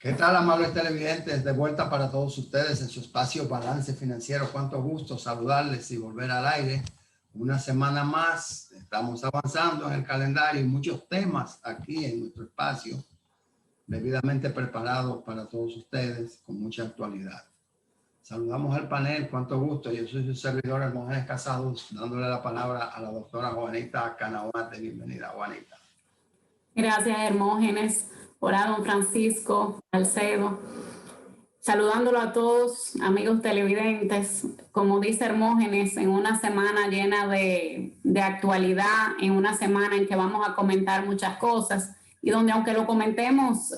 ¿Qué tal, amables televidentes? De vuelta para todos ustedes en su espacio Balance Financiero. Cuánto gusto saludarles y volver al aire. Una semana más, estamos avanzando en el calendario y muchos temas aquí en nuestro espacio, debidamente preparados para todos ustedes, con mucha actualidad. Saludamos al panel, cuánto gusto. Yo soy su servidor, Hermógenes Casados, dándole la palabra a la doctora Juanita Canauate. Bienvenida, Juanita. Gracias, Hermógenes. Hola, don Francisco Salcedo. Saludándolo a todos, amigos televidentes. Como dice Hermógenes, en una semana llena de actualidad, en una semana en que vamos a comentar muchas cosas y donde, aunque lo comentemos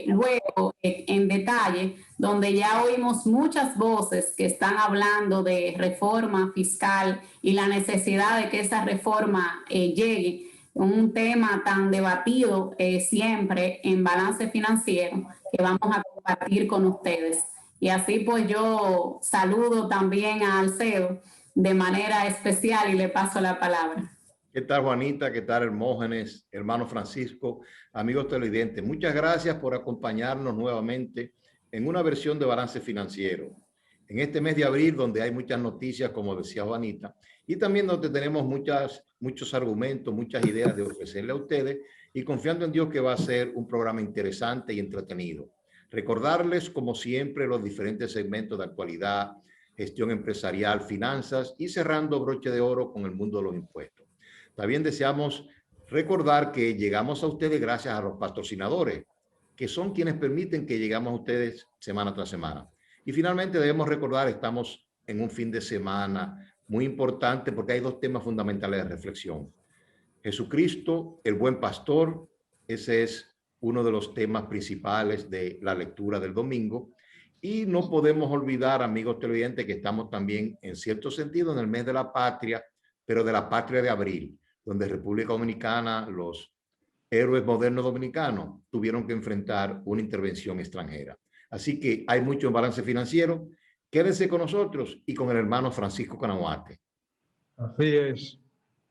luego en detalle, donde ya oímos muchas voces que están hablando de reforma fiscal y la necesidad de que esa reforma llegue, un tema tan debatido siempre en Balance Financiero que vamos a compartir con ustedes. Y así pues yo saludo también a Alcedo de manera especial y le paso la palabra. ¿Qué tal, Juanita? ¿Qué tal, Hermógenes? Hermano Francisco, amigos televidentes, muchas gracias por acompañarnos nuevamente en una versión de Balance Financiero. En este mes de abril, donde hay muchas noticias, como decía Juanita, y también donde tenemos muchos argumentos, muchas ideas de ofrecerle a ustedes, y confiando en Dios que va a ser un programa interesante y entretenido. Recordarles, como siempre, los diferentes segmentos de actualidad, gestión empresarial, finanzas y cerrando broche de oro con el mundo de los impuestos. También deseamos recordar que llegamos a ustedes gracias a los patrocinadores, que son quienes permiten que llegamos a ustedes semana tras semana. Y finalmente debemos recordar, estamos en un fin de semana muy importante porque hay dos temas fundamentales de reflexión. Jesucristo, el buen pastor, ese es uno de los temas principales de la lectura del domingo. Y no podemos olvidar, amigos televidentes, que estamos también en cierto sentido en el mes de la patria, pero de la patria de abril, donde República Dominicana, los héroes modernos dominicanos tuvieron que enfrentar una intervención extranjera. Así que hay mucho en Balance Financiero. Quédense con nosotros y con el hermano Francisco Canauate. Así es.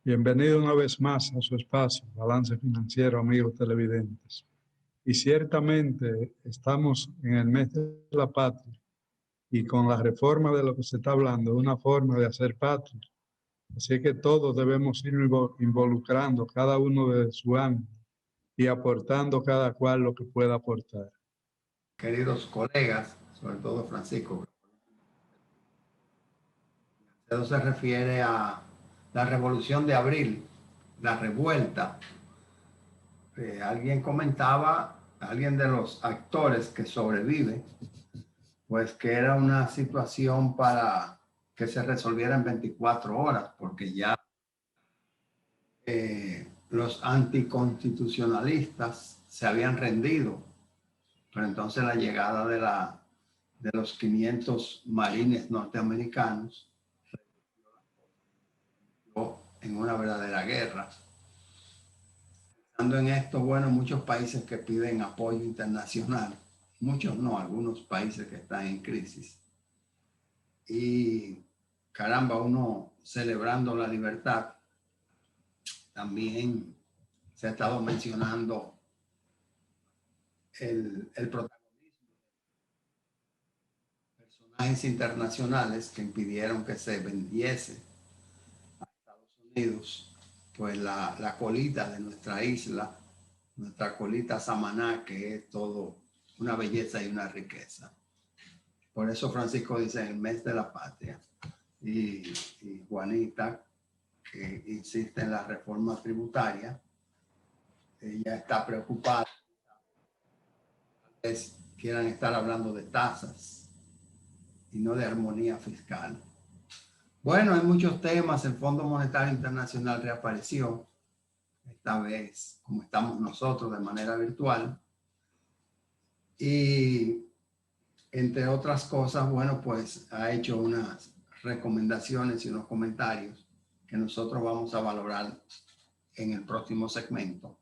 Bienvenido una vez más a su espacio, Balance Financiero, amigos televidentes. Y ciertamente estamos en el mes de la patria y con la reforma de lo que se está hablando, una forma de hacer patria. Así que todos debemos ir involucrando cada uno de su ámbito y aportando cada cual lo que pueda aportar. Queridos colegas, sobre todo Francisco, eso se refiere a la revolución de abril, la revuelta. Alguien comentaba, alguien de los actores que sobrevive, pues que era una situación para que se resolviera en 24 horas, porque ya los anticonstitucionalistas se habían rendido. Pero entonces la llegada de los 500 marines norteamericanos en una verdadera guerra. Pensando en esto, bueno, muchos países que piden apoyo internacional, muchos no, algunos países que están en crisis. Y caramba, uno celebrando la libertad, también se ha estado mencionando el protagonismo de personajes internacionales que impidieron que se vendiese a Estados Unidos pues la colita de nuestra isla, nuestra colita Samaná, que es todo una belleza y una riqueza. Por eso Francisco dice en el mes de la patria. Y Juanita, que insiste en la reforma tributaria, ella está preocupada. Quieran estar hablando de tasas y no de armonía fiscal. Bueno, hay muchos temas. El Fondo Monetario Internacional reapareció, esta vez como estamos nosotros, de manera virtual. Y entre otras cosas, bueno, pues ha hecho unas recomendaciones y unos comentarios que nosotros vamos a valorar en el próximo segmento,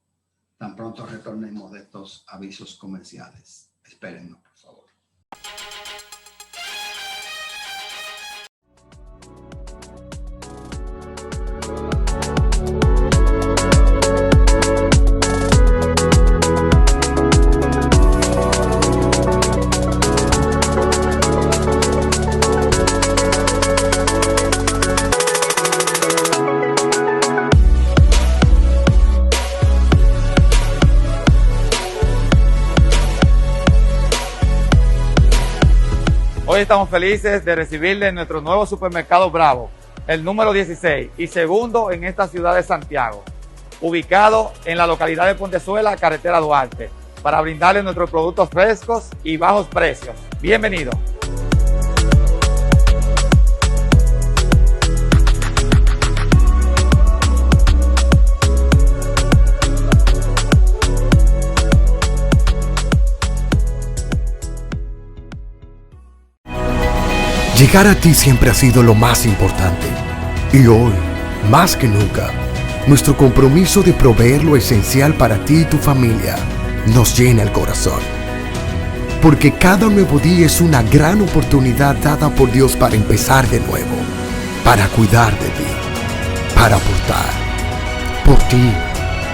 tan pronto retornemos de estos avisos comerciales. Espérennos, por favor. Hoy estamos felices de recibirle en nuestro nuevo supermercado Bravo, el número 16 y segundo en esta ciudad de Santiago, ubicado en la localidad de Pontezuela, carretera Duarte, para brindarle nuestros productos frescos y bajos precios. Bienvenido. Llegar a ti siempre ha sido lo más importante. Y hoy, más que nunca, nuestro compromiso de proveer lo esencial para ti y tu familia nos llena el corazón. Porque cada nuevo día es una gran oportunidad dada por Dios para empezar de nuevo, para cuidar de ti, para aportar, por ti,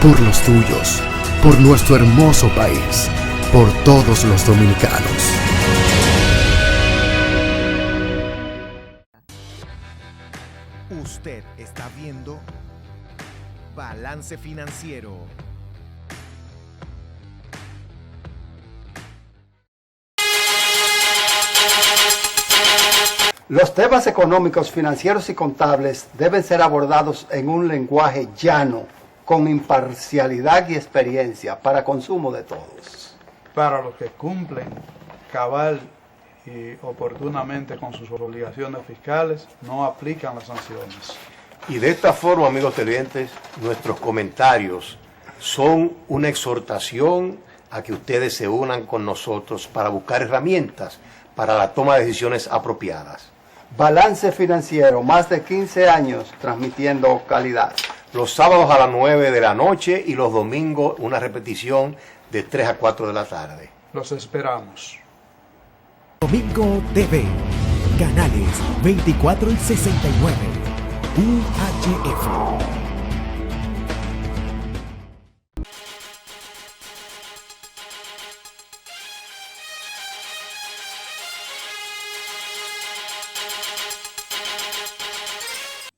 por los tuyos, por nuestro hermoso país, por todos los dominicanos. Usted está viendo Balance Financiero. Los temas económicos, financieros y contables deben ser abordados en un lenguaje llano, con imparcialidad y experiencia, para consumo de todos. Para los que cumplen cabal y oportunamente con sus obligaciones fiscales, no aplican las sanciones. Y de esta forma, amigos televidentes, nuestros comentarios son una exhortación a que ustedes se unan con nosotros para buscar herramientas para la toma de decisiones apropiadas. Balance Financiero, más de 15 años transmitiendo calidad. Los sábados a las 9 de la noche y los domingos una repetición de 3 a 4 de la tarde. Los esperamos. Domingo TV, canales 24 y 69, UHF.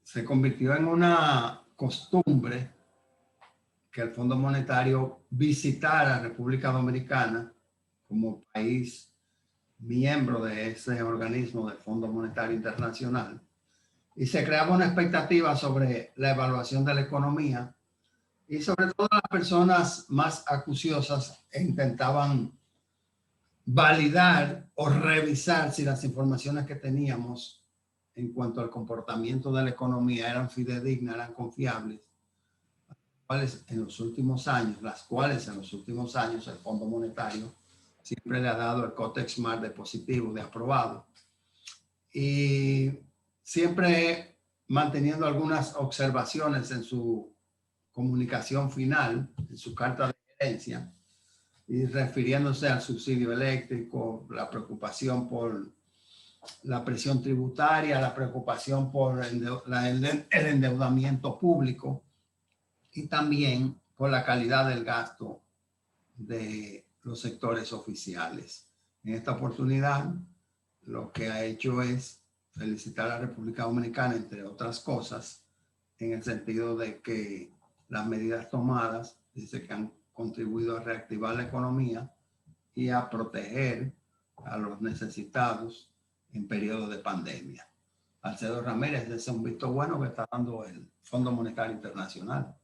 Se convirtió en una costumbre que el Fondo Monetario visitara República Dominicana como país miembro de ese organismo del Fondo Monetario Internacional, y se creaba una expectativa sobre la evaluación de la economía, y sobre todo las personas más acuciosas intentaban validar o revisar si las informaciones que teníamos en cuanto al comportamiento de la economía eran fidedignas, eran confiables, las cuales en los últimos años el Fondo Monetario siempre le ha dado el Cotex Smart de positivo, de aprobado, y siempre manteniendo algunas observaciones en su comunicación final, en su carta de gerencia, y refiriéndose al subsidio eléctrico, la preocupación por la presión tributaria, la preocupación por el endeudamiento público y también por la calidad del gasto de los sectores oficiales. En esta oportunidad, lo que ha hecho es felicitar a la República Dominicana, entre otras cosas, en el sentido de que las medidas tomadas, dice que han contribuido a reactivar la economía y a proteger a los necesitados en periodo de pandemia. Alcedo Ramírez, ese es un visto bueno que está dando el Fondo Monetario Internacional.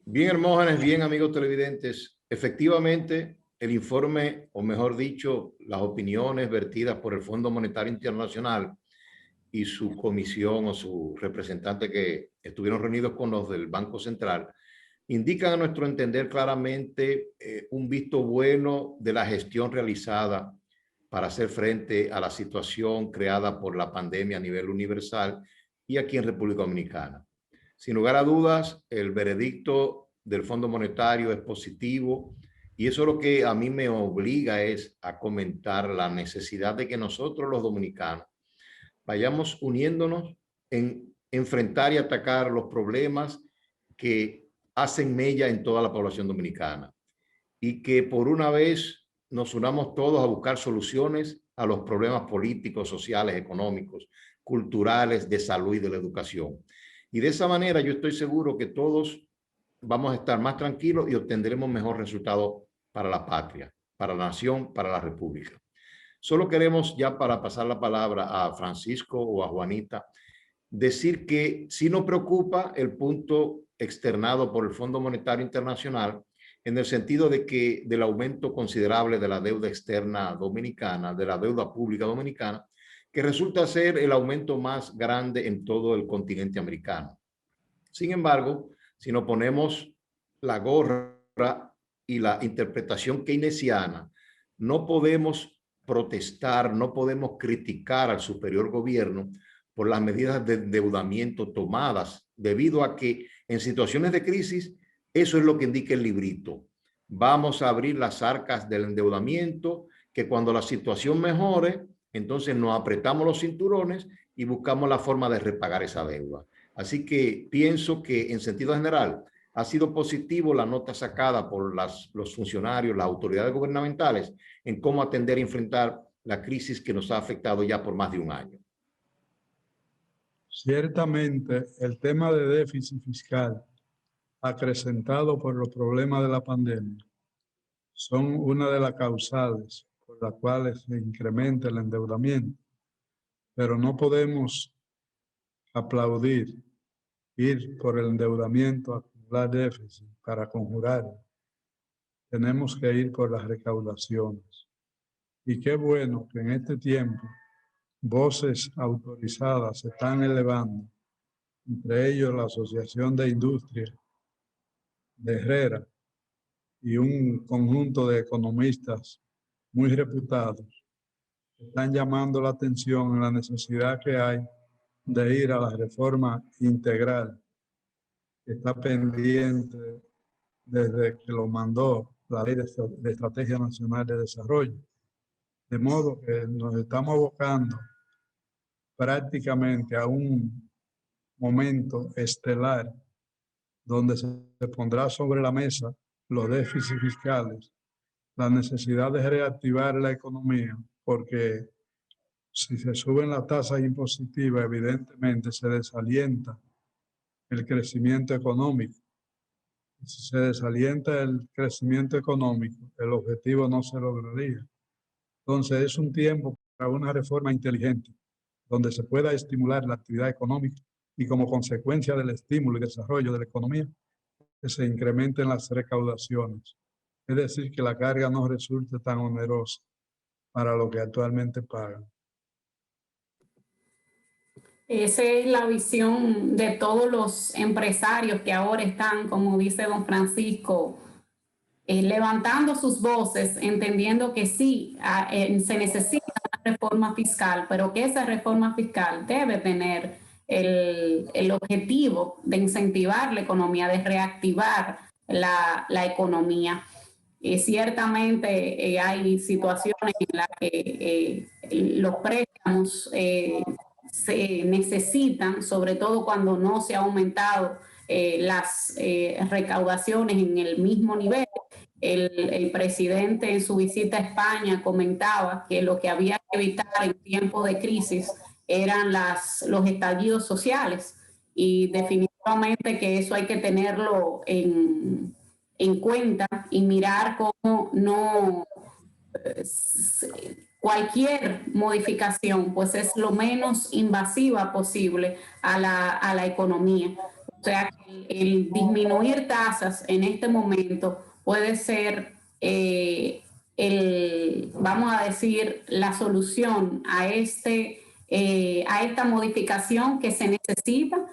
Bien, Hermógenes, bien, amigos televidentes. Efectivamente, el informe, o mejor dicho, las opiniones vertidas por el Fondo Monetario Internacional y su comisión o su representante que estuvieron reunidos con los del Banco Central, indican a nuestro entender claramente un visto bueno de la gestión realizada para hacer frente a la situación creada por la pandemia a nivel universal y aquí en República Dominicana. Sin lugar a dudas, el veredicto del Fondo Monetario es positivo y eso lo que a mí me obliga es a comentar la necesidad de que nosotros los dominicanos vayamos uniéndonos en enfrentar y atacar los problemas que hacen mella en toda la población dominicana y que por una vez nos unamos todos a buscar soluciones a los problemas políticos, sociales, económicos, culturales, de salud y de la educación. Y de esa manera yo estoy seguro que todos vamos a estar más tranquilos y obtendremos mejor resultado para la patria, para la nación, para la república. Solo queremos, ya para pasar la palabra a Francisco o a Juanita, decir que sí nos preocupa el punto externado por el Fondo Monetario Internacional en el sentido de que del aumento considerable de la deuda externa dominicana, de la deuda pública dominicana, que resulta ser el aumento más grande en todo el continente americano. Sin embargo, si nos ponemos la gorra y la interpretación keynesiana, no podemos protestar, no podemos criticar al superior gobierno por las medidas de endeudamiento tomadas, debido a que en situaciones de crisis, eso es lo que indica el librito. Vamos a abrir las arcas del endeudamiento, que cuando la situación mejore, entonces nos apretamos los cinturones y buscamos la forma de repagar esa deuda. Así que pienso que en sentido general ha sido positivo la nota sacada por los funcionarios, las autoridades gubernamentales en cómo atender y enfrentar la crisis que nos ha afectado ya por más de un año. Ciertamente, el tema de déficit fiscal acrecentado por los problemas de la pandemia son una de las causales por las cuales se incrementa el endeudamiento, pero no podemos aplaudir ir por el endeudamiento a acumular déficit para conjurar. Tenemos que ir por las recaudaciones. Y qué bueno que en este tiempo voces autorizadas se están elevando, entre ellos la Asociación de Industria de Herrera y un conjunto de economistas muy reputados, están llamando la atención en la necesidad que hay de ir a la reforma integral que está pendiente desde que lo mandó la Ley de Estrategia Nacional de Desarrollo. De modo que nos estamos abocando prácticamente a un momento estelar donde se pondrá sobre la mesa los déficits fiscales, la necesidad de reactivar la economía, porque si se suben las tasas impositivas, evidentemente se desalienta el crecimiento económico. Y si se desalienta el crecimiento económico, el objetivo no se lograría. Entonces es un tiempo para una reforma inteligente, donde se pueda estimular la actividad económica y como consecuencia del estímulo y desarrollo de la economía, que se incrementen las recaudaciones. Es decir, que la carga no resulte tan onerosa para lo que actualmente pagan. Esa es la visión de todos los empresarios que ahora están, como dice don Francisco, levantando sus voces, entendiendo que sí, se necesita una reforma fiscal, pero que esa reforma fiscal debe tener el objetivo de incentivar la economía, de reactivar la economía. Ciertamente hay situaciones en las que los préstamos se necesitan, sobre todo cuando no se ha aumentado las recaudaciones en el mismo nivel. El presidente en su visita a España comentaba que lo que había que evitar en tiempos de crisis eran los estallidos sociales, y definitivamente que eso hay que tenerlo en cuenta y mirar cómo no cualquier modificación pues es lo menos invasiva posible a la economía. O sea, el disminuir tasas en este momento puede ser vamos a decir, la solución a esta modificación que se necesita,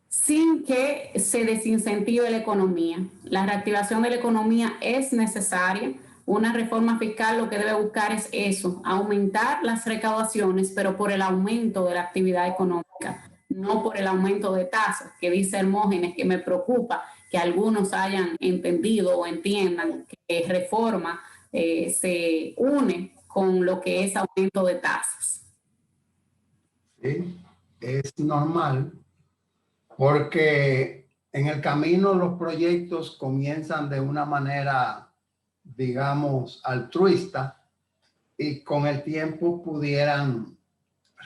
sin que se desincentive la economía. La reactivación de la economía es necesaria. Una reforma fiscal lo que debe buscar es eso, aumentar las recaudaciones, pero por el aumento de la actividad económica, no por el aumento de tasas, que dice Hermógenes, que me preocupa que algunos hayan entendido o entiendan que reforma se une con lo que es aumento de tasas. Sí, es normal, porque en el camino los proyectos comienzan de una manera, digamos, altruista, y con el tiempo pudieran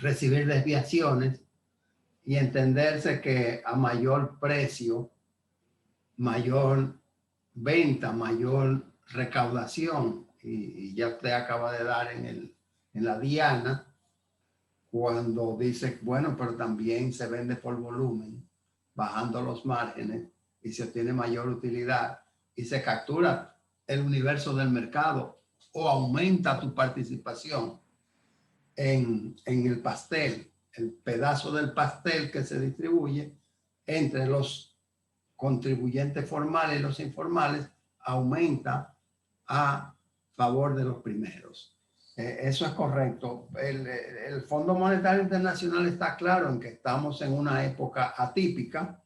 recibir desviaciones y entenderse que a mayor precio, mayor venta, mayor recaudación, y ya usted acaba de dar en en la diana cuando dice, bueno, pero también se vende por volumen, bajando los márgenes y se obtiene mayor utilidad y se captura el universo del mercado o aumenta tu participación en el pastel, el pedazo del pastel que se distribuye entre los contribuyentes formales y los informales, aumenta a favor de los primeros. Eso es correcto. El Fondo Monetario Internacional está claro en que estamos en una época atípica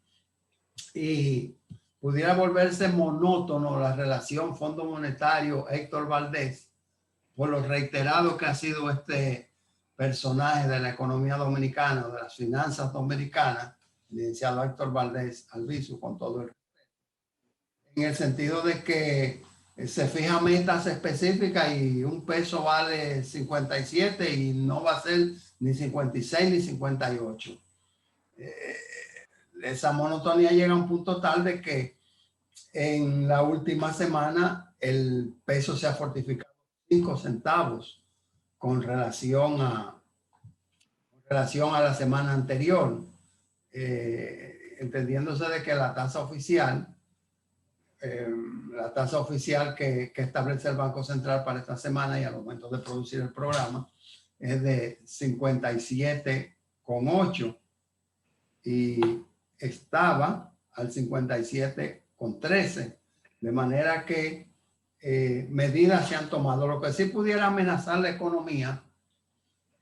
y pudiera volverse monótono la relación Fondo Monetario Héctor Valdés por lo reiterado que ha sido este personaje de la economía dominicana, de las finanzas dominicanas, el licenciado Héctor Valdés Albizu, con todo el respeto, en el sentido de que se fija metas específicas y un peso vale 57 y no va a ser ni 56 ni 58. Esa monotonía llega a un punto tal de que en la última semana el peso se ha fortificado 5 centavos con relación a la semana anterior, entendiéndose de que la tasa oficial que establece el Banco Central para esta semana y al momento de producir el programa es de 57,8 y estaba al 57,13, de manera que medidas se han tomado. Lo que sí pudiera amenazar la economía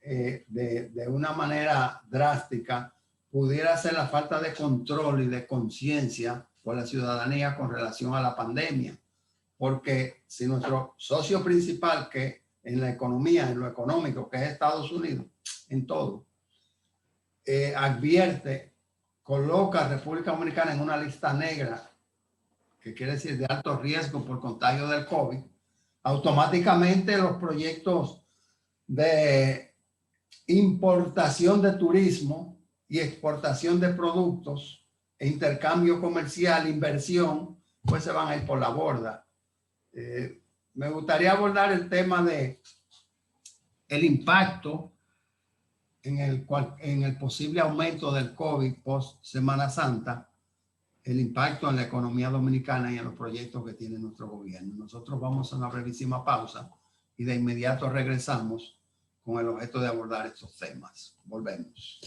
de una manera drástica pudiera ser la falta de control y de conciencia por la ciudadanía con relación a la pandemia, porque si nuestro socio principal que en la economía, en lo económico, que es Estados Unidos, en todo, advierte, coloca a República Dominicana en una lista negra, que quiere decir de alto riesgo por contagio del COVID, automáticamente los proyectos de importación de turismo y exportación de productos, intercambio comercial, inversión, pues se van a ir por la borda. Me gustaría abordar el tema de el impacto en el posible aumento del COVID post Semana Santa, el impacto en la economía dominicana y en los proyectos que tiene nuestro gobierno. Nosotros vamos a una brevísima pausa y de inmediato regresamos con el objeto de abordar estos temas. Volvemos.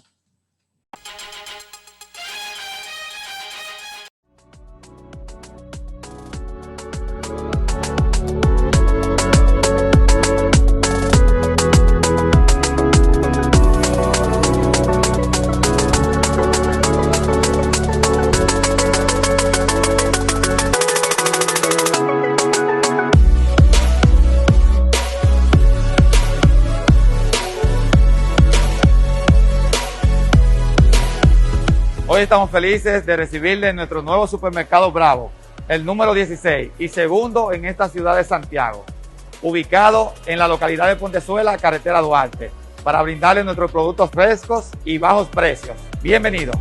Hoy estamos felices de recibirle en nuestro nuevo supermercado Bravo, el número 16 y segundo en esta ciudad de Santiago, ubicado en la localidad de Pontezuela, carretera Duarte, para brindarle nuestros productos frescos y bajos precios. Bienvenido.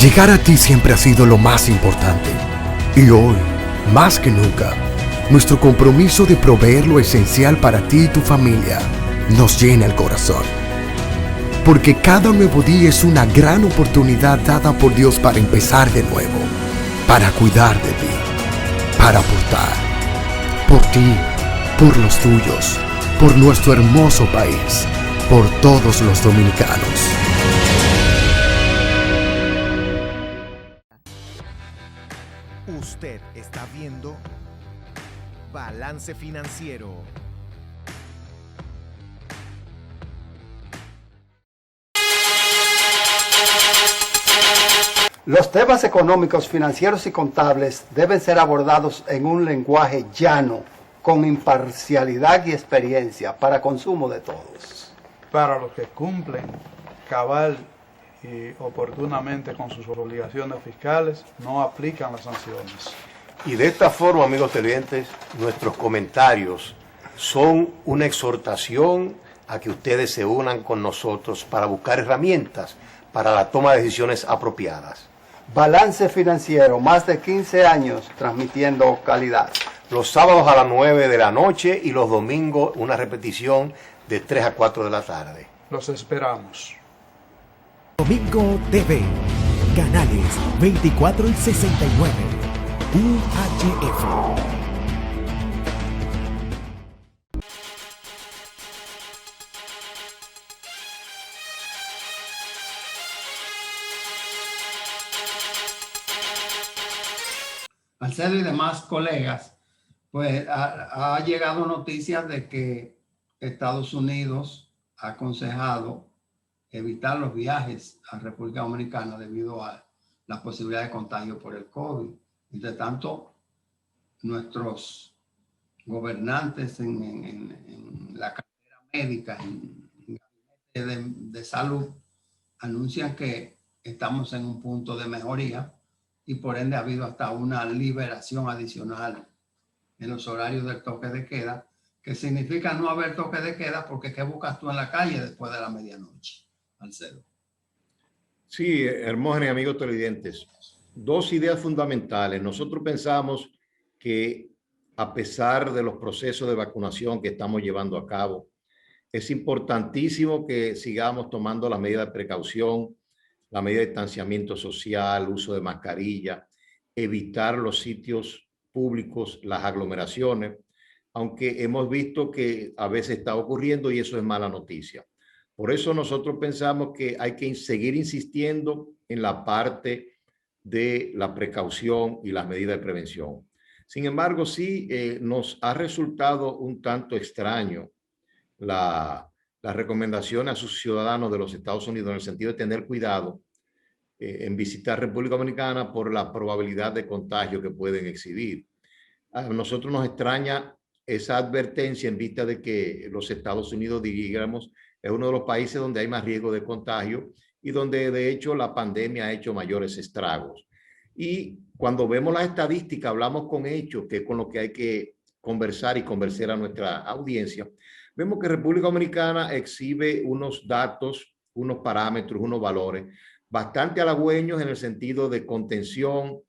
Llegar a ti siempre ha sido lo más importante. Y hoy, más que nunca, nuestro compromiso de proveer lo esencial para ti y tu familia nos llena el corazón. Porque cada nuevo día es una gran oportunidad dada por Dios para empezar de nuevo, para cuidar de ti, para aportar, por ti, por los tuyos, por nuestro hermoso país, por todos los dominicanos. Usted está viendo Balance Financiero. Los temas económicos, financieros y contables deben ser abordados en un lenguaje llano, con imparcialidad y experiencia, para consumo de todos. Para los que cumplen cabal y oportunamente con sus obligaciones fiscales, no aplican las sanciones. Y de esta forma, amigos televidentes, nuestros comentarios son una exhortación a que ustedes se unan con nosotros para buscar herramientas para la toma de decisiones apropiadas. Balance Financiero, más de 15 años transmitiendo calidad. Los sábados a las 9 de la noche y los domingos una repetición de 3 a 4 de la tarde. Los esperamos. Domingo TV, canales 24 y 69, UHF. Alcedo y demás colegas, pues ha llegado noticias de que Estados Unidos ha aconsejado evitar los viajes a República Dominicana debido a la posibilidad de contagio por el COVID. Entre tanto, nuestros gobernantes en la cartera médica, de salud, anuncian que estamos en un punto de mejoría y por ende ha habido hasta una liberación adicional en los horarios del toque de queda, que significa no haber toque de queda porque ¿qué buscas tú en la calle después de la medianoche, Alcedo? Sí, Hermógenes, amigos televidentes, dos ideas fundamentales. Nosotros pensamos que a pesar de los procesos de vacunación que estamos llevando a cabo, es importantísimo que sigamos tomando las medidas de precaución, la medida de distanciamiento social, uso de mascarilla, evitar los sitios públicos, las aglomeraciones, aunque hemos visto que a veces está ocurriendo y eso es mala noticia. Por eso nosotros pensamos que hay que seguir insistiendo en la parte de la precaución y las medidas de prevención. Sin embargo, sí nos ha resultado un tanto extraño la recomendación a sus ciudadanos de los Estados Unidos en el sentido de tener cuidado en visitar República Dominicana por la probabilidad de contagio que pueden exhibir. A nosotros nos extraña esa advertencia en vista de que los Estados Unidos, digamos, es uno de los países donde hay más riesgo de contagio y donde de hecho la pandemia ha hecho mayores estragos. Y cuando vemos las estadísticas, hablamos con hechos, que es con lo que hay que conversar y convencer a nuestra audiencia, vemos que República Dominicana exhibe unos datos, unos parámetros, unos valores bastante halagüeños en el sentido de contención,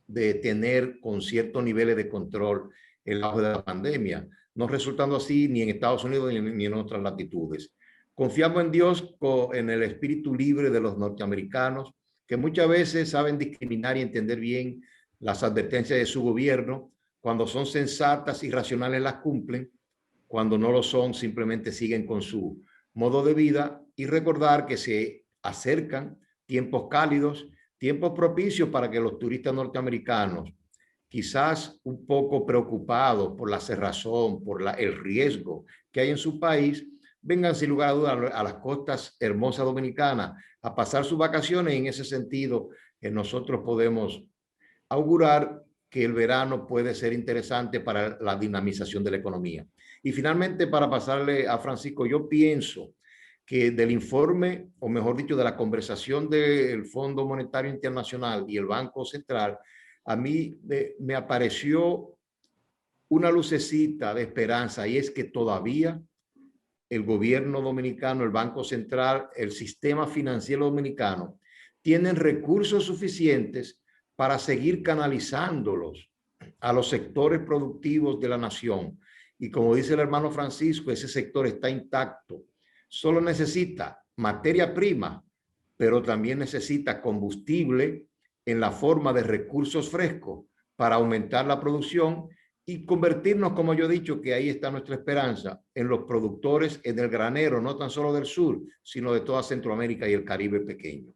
de tener con ciertos niveles de control el auge de la pandemia, no resultando así ni en Estados Unidos ni en otras latitudes. Confiamos en Dios, en el espíritu libre de los norteamericanos, que muchas veces saben discriminar y entender bien las advertencias de su gobierno. Cuando son sensatas y racionales las cumplen, cuando no lo son simplemente siguen con su modo de vida, y recordar que se acercan tiempos cálidos, tiempos propicios para que los turistas norteamericanos, quizás un poco preocupados por la cerrazón, por el riesgo que hay en su país, vengan sin lugar a dudas a las costas hermosas dominicanas a pasar sus vacaciones. Y en ese sentido, nosotros podemos augurar que el verano puede ser interesante para la dinamización de la economía. Y finalmente, para pasarle a Francisco, yo pienso que del informe, o mejor dicho, de la conversación del Fondo Monetario Internacional y el Banco Central, a mí me apareció una lucecita de esperanza, y es que todavía el gobierno dominicano, el Banco Central, el sistema financiero dominicano, tienen recursos suficientes para seguir canalizándolos a los sectores productivos de la nación. Y como dice el hermano Francisco, ese sector está intacto. Solo necesita materia prima, pero también necesita combustible en la forma de recursos frescos para aumentar la producción y convertirnos, como yo he dicho, que ahí está nuestra esperanza, en los productores en el granero, no tan solo del sur, sino de toda Centroamérica y el Caribe pequeño.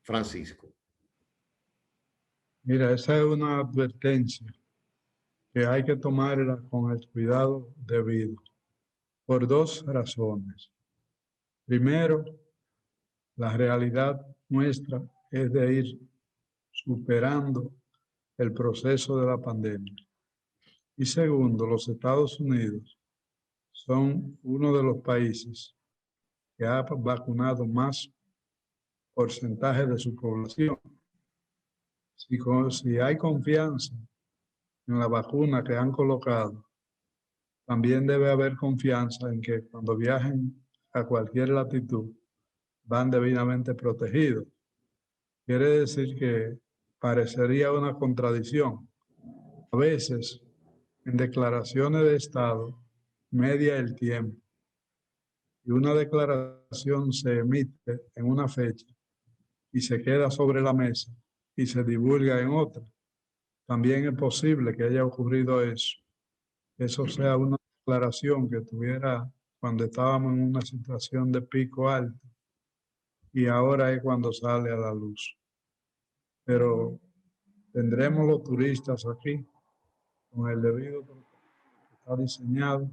Francisco. Mira, esa es una advertencia que hay que tomarla con el cuidado debido, por dos razones. Primero, la realidad nuestra es de ir superando el proceso de la pandemia. Y segundo, los Estados Unidos son uno de los países que ha vacunado más porcentaje de su población. Si hay confianza en la vacuna que han colocado, También debe haber confianza en que cuando viajen a cualquier latitud van debidamente protegidos. Quiere decir que parecería una contradicción. A veces, en declaraciones de Estado, media el tiempo y una declaración se emite en una fecha y se queda sobre la mesa y se divulga en otra. También es posible que haya ocurrido eso. Eso sea una declaración que tuviera cuando estábamos en una situación de pico alto y ahora es cuando sale a la luz. Pero tendremos los turistas aquí con el debido protocolo que está diseñado.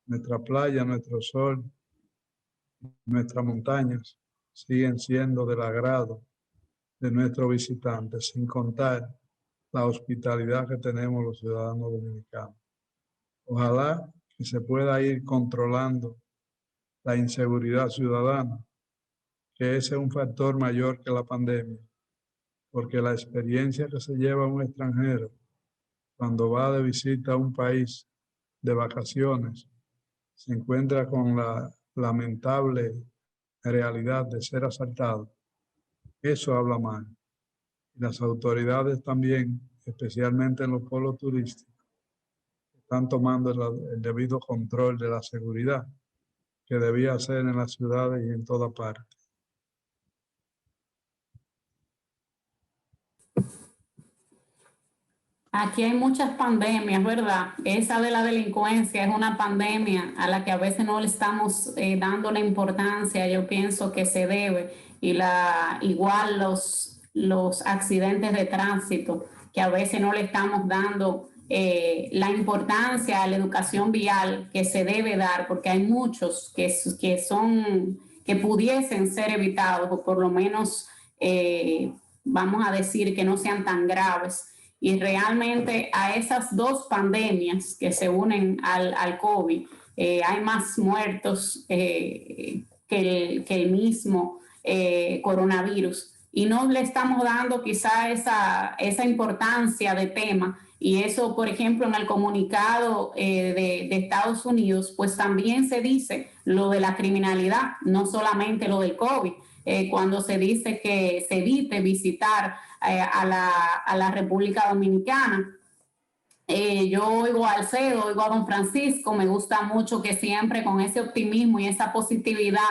Nuestra playa, nuestro sol, nuestras montañas siguen siendo del agrado de nuestros visitantes, sin contar la hospitalidad que tenemos los ciudadanos dominicanos. Ojalá que se pueda ir controlando la inseguridad ciudadana, que ese es un factor mayor que la pandemia, porque la experiencia que se lleva un extranjero cuando va de visita a un país de vacaciones se encuentra con la lamentable realidad de ser asaltado. Eso habla mal. Y las autoridades también, especialmente en los polos turísticos, están tomando el debido control de la seguridad que debía ser en las ciudades y en toda parte. Aquí hay muchas pandemias, ¿verdad? Esa de la delincuencia es una pandemia a la que a veces no le estamos dando la importancia, yo pienso que se debe, y igual los accidentes de tránsito, que a veces no le estamos dando la importancia a la educación vial que se debe dar, porque hay muchos que pudiesen ser evitados, o por lo menos vamos a decir que no sean tan graves. Y realmente a esas dos pandemias que se unen al COVID, hay más muertos que el mismo coronavirus. Y no le estamos dando quizá esa importancia de tema. Y eso, por ejemplo, en el comunicado de Estados Unidos, pues también se dice lo de la criminalidad, no solamente lo del COVID. Cuando se dice que se evite visitar a la República Dominicana. Yo oigo al CEO, oigo a don Francisco, me gusta mucho que siempre con ese optimismo y esa positividad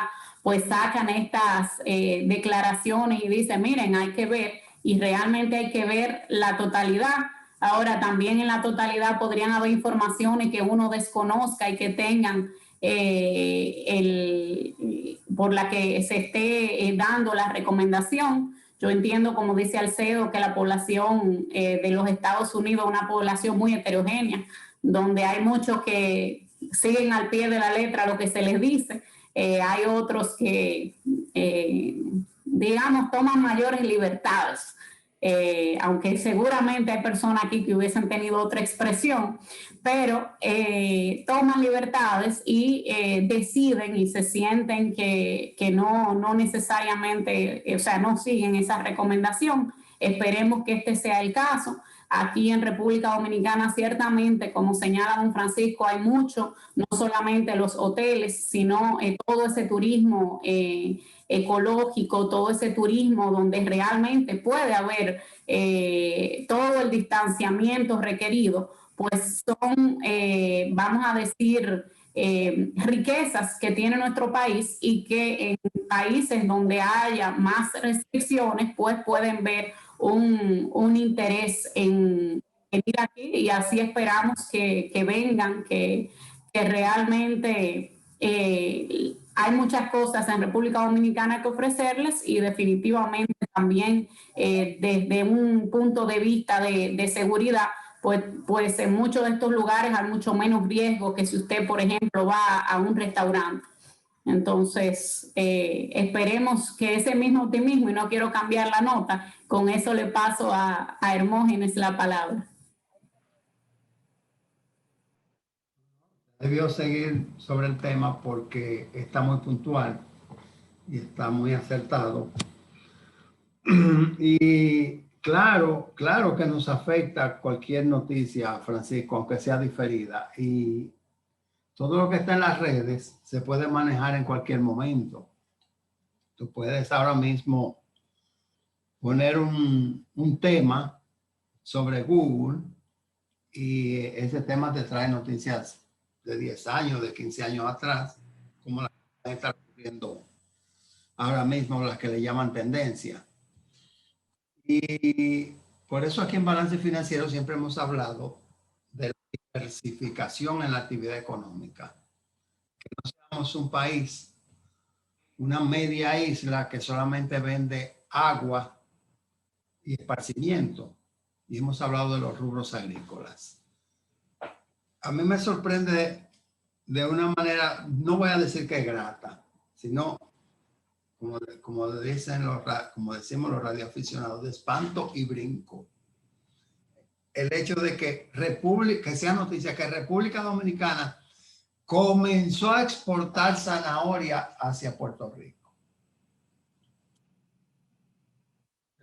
pues sacan estas declaraciones y dicen, miren, hay que ver, y realmente hay que ver la totalidad. Ahora también en la totalidad podrían haber informaciones que uno desconozca y que tengan por la que se esté dando la recomendación. Yo entiendo, como dice Alcedo, que la población de los Estados Unidos es una población muy heterogénea, donde hay muchos que siguen al pie de la letra lo que se les dice. Hay otros que, digamos, toman mayores libertades. Aunque seguramente hay personas aquí que hubiesen tenido otra expresión, pero toman libertades y deciden y se sienten que no necesariamente, o sea, no siguen esa recomendación. Esperemos que este sea el caso. Aquí en República Dominicana, ciertamente, como señala don Francisco, hay mucho, no solamente los hoteles, sino todo ese turismo ecológico, todo ese turismo donde realmente puede haber todo el distanciamiento requerido, pues son, vamos a decir, riquezas que tiene nuestro país y que en países donde haya más restricciones, pues pueden ver un interés en ir aquí, y así esperamos que vengan, que realmente hay muchas cosas en República Dominicana que ofrecerles, y definitivamente también desde un punto de vista de seguridad, pues en muchos de estos lugares hay mucho menos riesgo que si usted, por ejemplo, va a un restaurante. Entonces, esperemos que ese mismo optimismo, y no quiero cambiar la nota, con eso le paso a Hermógenes la palabra. Debió seguir sobre el tema porque está muy puntual y está muy acertado. Y Claro, claro que nos afecta cualquier noticia, Francisco, aunque sea diferida. Y todo lo que está en las redes se puede manejar en cualquier momento. Tú puedes ahora mismo poner un tema sobre Google y ese tema te trae noticias de 10 años, de 15 años atrás, como la que está ocurriendo ahora mismo, las que le llaman tendencia. Y por eso aquí en Balance Financiero siempre hemos hablado de la diversificación en la actividad económica. Que no seamos un país, una media isla que solamente vende agua y esparcimiento. Y hemos hablado de los rubros agrícolas. A mí me sorprende de una manera, no voy a decir que grata, sino como decimos los radioaficionados, de espanto y brinco. El hecho de que sea noticia que República Dominicana comenzó a exportar zanahoria hacia Puerto Rico.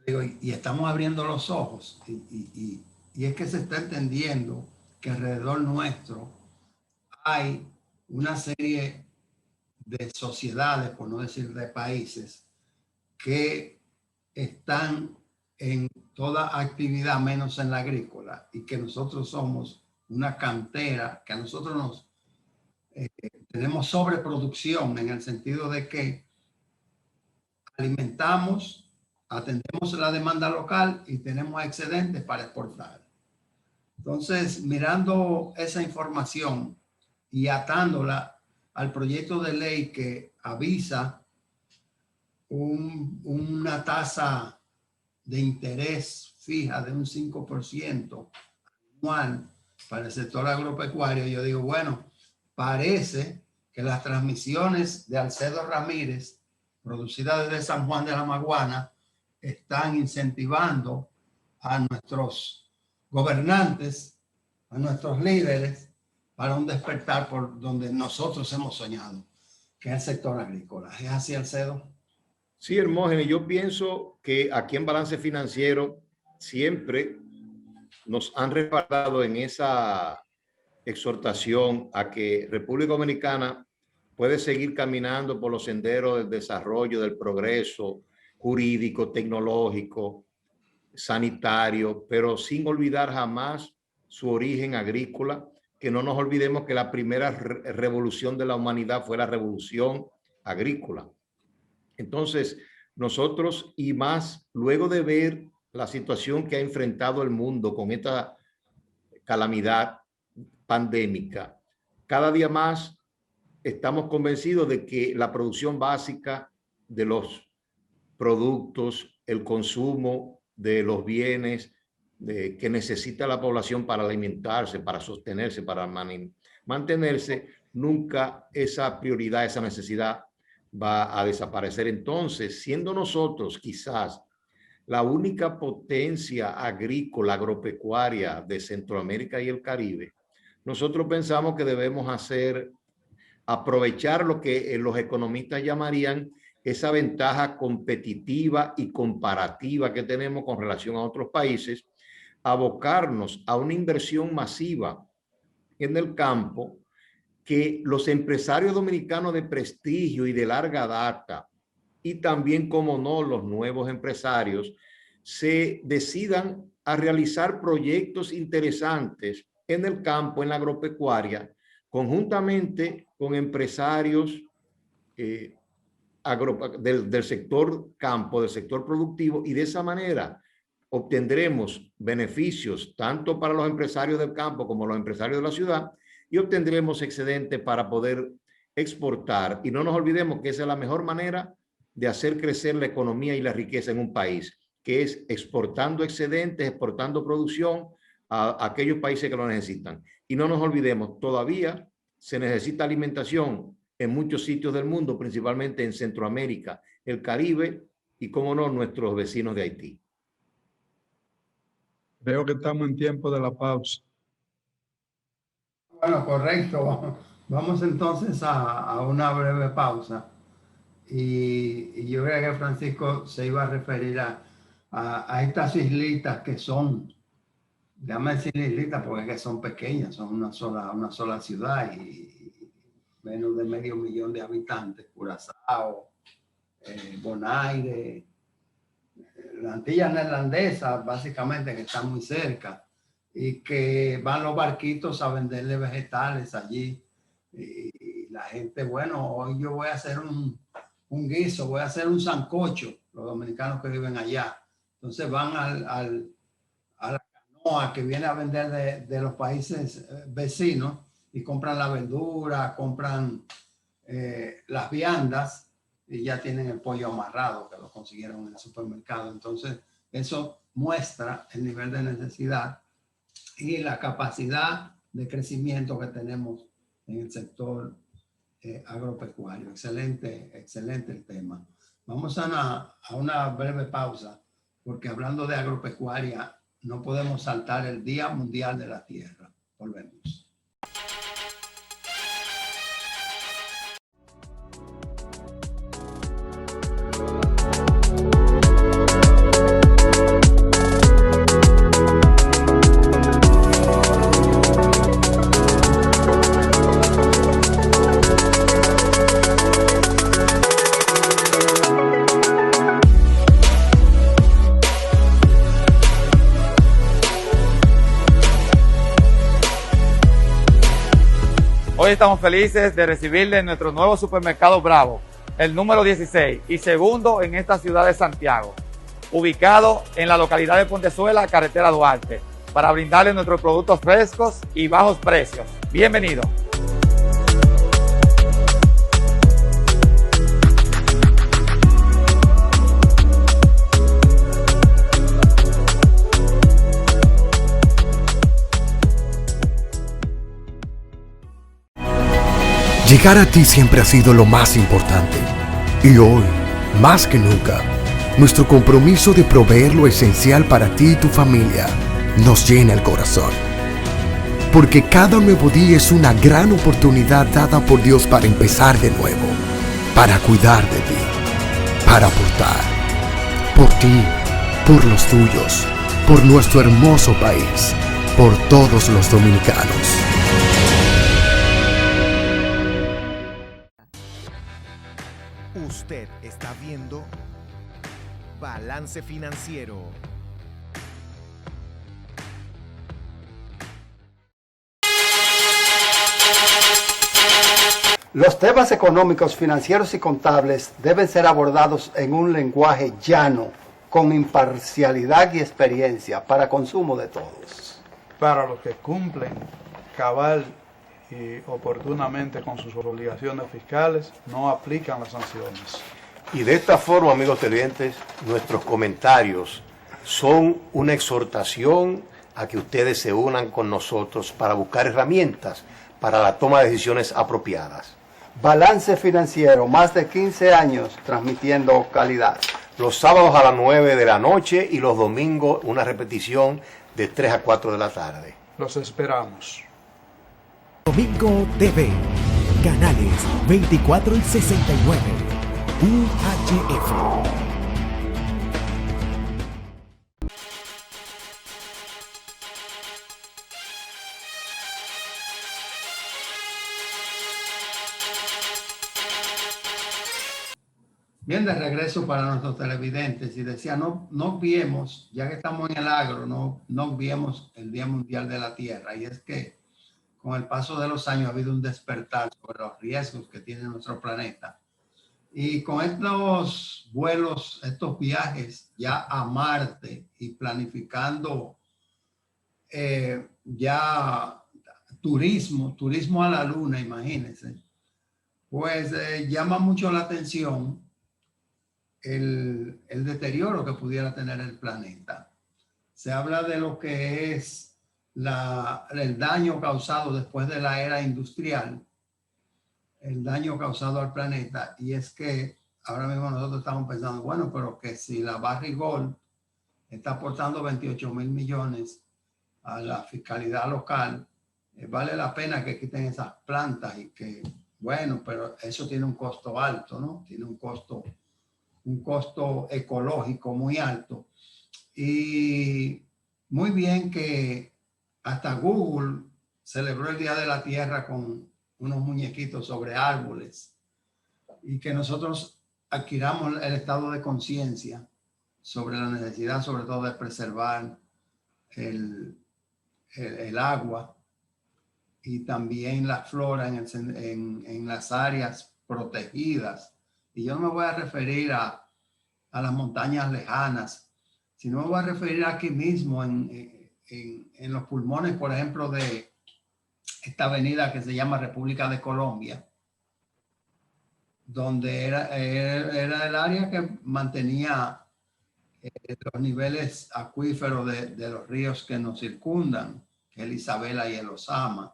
Digo, y estamos abriendo los ojos y es que se está entendiendo que alrededor nuestro hay una serie de sociedades, por no decir de países, que están en toda actividad menos en la agrícola y que nosotros somos una cantera, que a nosotros nos tenemos sobreproducción en el sentido de que alimentamos, atendemos la demanda local y tenemos excedentes para exportar. Entonces, mirando esa información y atándola al proyecto de ley que avisa una tasa de interés fija de un 5% anual para el sector agropecuario, yo digo, bueno, parece que las transmisiones de Alcedo Ramírez, producidas desde San Juan de la Maguana, están incentivando a nuestros gobernantes, a nuestros líderes, para un despertar por donde nosotros hemos soñado, que es el sector agrícola. ¿Es así, Alcedo? Sí, Hermógenes, yo pienso que aquí en Balance Financiero siempre nos han respaldado en esa exhortación a que República Dominicana puede seguir caminando por los senderos del desarrollo, del progreso jurídico, tecnológico, sanitario, pero sin olvidar jamás su origen agrícola. Que no nos olvidemos que la primera revolución de la humanidad fue la revolución agrícola. Entonces, nosotros y más, luego de ver la situación que ha enfrentado el mundo con esta calamidad pandémica, cada día más estamos convencidos de que la producción básica de los productos, el consumo de los bienes que necesita la población para alimentarse, para sostenerse, para mantenerse, nunca esa prioridad, esa necesidad va a desaparecer. Entonces, siendo nosotros quizás la única potencia agrícola, agropecuaria de Centroamérica y el Caribe, nosotros pensamos que debemos aprovechar lo que los economistas llamarían esa ventaja competitiva y comparativa que tenemos con relación a otros países, abocarnos a una inversión masiva en el campo, que los empresarios dominicanos de prestigio y de larga data, y también, como no, los nuevos empresarios, se decidan a realizar proyectos interesantes en el campo, en la agropecuaria, conjuntamente con empresarios del sector campo, del sector productivo, y de esa manera obtendremos beneficios tanto para los empresarios del campo como los empresarios de la ciudad, y obtendremos excedentes para poder exportar. Y no nos olvidemos que esa es la mejor manera de hacer crecer la economía y la riqueza en un país, que es exportando excedentes, exportando producción a aquellos países que lo necesitan. Y no nos olvidemos, todavía se necesita alimentación en muchos sitios del mundo, principalmente en Centroamérica, el Caribe y, como no, nuestros vecinos de Haití. Veo que estamos en tiempo de la pausa. Bueno, correcto. Vamos entonces a una breve pausa. Y yo creo que Francisco se iba a referir a a estas islitas que son, déjame decir islitas porque es que son pequeñas, son una sola ciudad y menos de 500,000 de habitantes, Curazao, Bonaire, la Antilla Neerlandesa, básicamente, que están muy cerca, y que van los barquitos a venderle vegetales allí. Y la gente, bueno, hoy yo voy a hacer un guiso, voy a hacer un sancocho, los dominicanos que viven allá. Entonces van a la canoa que viene a vender de los países vecinos y compran la verdura, compran las viandas y ya tienen el pollo amarrado que lo consiguieron en el supermercado. Entonces eso muestra el nivel de necesidad y la capacidad de crecimiento que tenemos en el sector agropecuario. Excelente el tema. Vamos a una breve pausa, porque hablando de agropecuaria, no podemos saltar el Día Mundial de la Tierra. Volvemos. Hoy estamos felices de recibirle en nuestro nuevo supermercado Bravo, el número 16 y segundo en esta ciudad de Santiago, ubicado en la localidad de Pontezuela, carretera Duarte, para brindarle nuestros productos frescos y bajos precios. Bienvenido. Llegar a ti siempre ha sido lo más importante. Y hoy, más que nunca, nuestro compromiso de proveer lo esencial para ti y tu familia nos llena el corazón. Porque cada nuevo día es una gran oportunidad dada por Dios para empezar de nuevo, para cuidar de ti, para aportar, por ti, por los tuyos, por nuestro hermoso país, por todos los dominicanos. Usted está viendo Balance Financiero. Los temas económicos, financieros y contables deben ser abordados en un lenguaje llano, con imparcialidad y experiencia, para consumo de todos. Para los que cumplen cabal y oportunamente con sus obligaciones fiscales, no aplican las sanciones. Y de esta forma, amigos televidentes, nuestros comentarios son una exhortación a que ustedes se unan con nosotros para buscar herramientas para la toma de decisiones apropiadas. Balance Financiero, más de 15 años transmitiendo calidad. Los sábados a las 9 de la noche y los domingos una repetición de 3 a 4 de la tarde. Los esperamos. Domingo TV, canales 24 y 69, UHF. Bien, de regreso para nuestros televidentes, y decía, no obviemos, ya que estamos en el agro, no obviemos el Día Mundial de la Tierra, y es que con el paso de los años ha habido un despertar sobre los riesgos que tiene nuestro planeta. Y con estos vuelos, estos viajes ya a Marte y planificando ya turismo a la Luna, imagínense, pues llama mucho la atención el deterioro que pudiera tener el planeta. Se habla de lo que es el daño causado después de la era industrial, el daño causado al planeta, y es que ahora mismo nosotros estamos pensando, bueno, pero que si la Barrick Gold está aportando 28,000 millones a la fiscalidad local, vale la pena que quiten esas plantas y que, bueno, pero eso tiene un costo alto, ¿no? Tiene un costo ecológico muy alto. Y muy bien que hasta Google celebró el Día de la Tierra con unos muñequitos sobre árboles, y que nosotros adquiramos el estado de conciencia sobre la necesidad, sobre todo, de preservar el agua y también la flora en las áreas protegidas. Y yo no me voy a referir a las montañas lejanas, sino me voy a referir aquí mismo en los pulmones, por ejemplo, de esta avenida que se llama República de Colombia, donde era el área que mantenía los niveles acuíferos de los ríos que nos circundan, que es el Isabela y el Osama,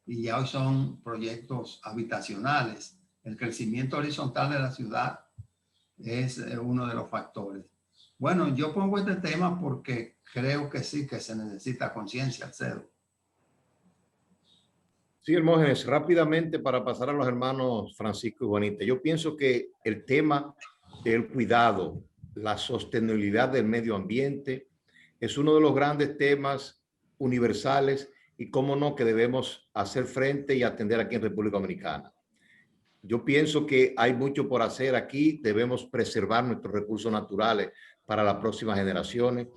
y ya hoy son proyectos habitacionales. El crecimiento horizontal de la ciudad es uno de los factores. Bueno, yo pongo este tema porque creo que sí que se necesita conciencia, Alcedo. Sí, Hermógenes, rápidamente para pasar a los hermanos Francisco y Juanita. Yo pienso que el tema del cuidado, la sostenibilidad del medio ambiente es uno de los grandes temas universales y, cómo no, que debemos hacer frente y atender aquí en República Dominicana. Yo pienso que hay mucho por hacer aquí. Debemos preservar nuestros recursos naturales para las próximas generaciones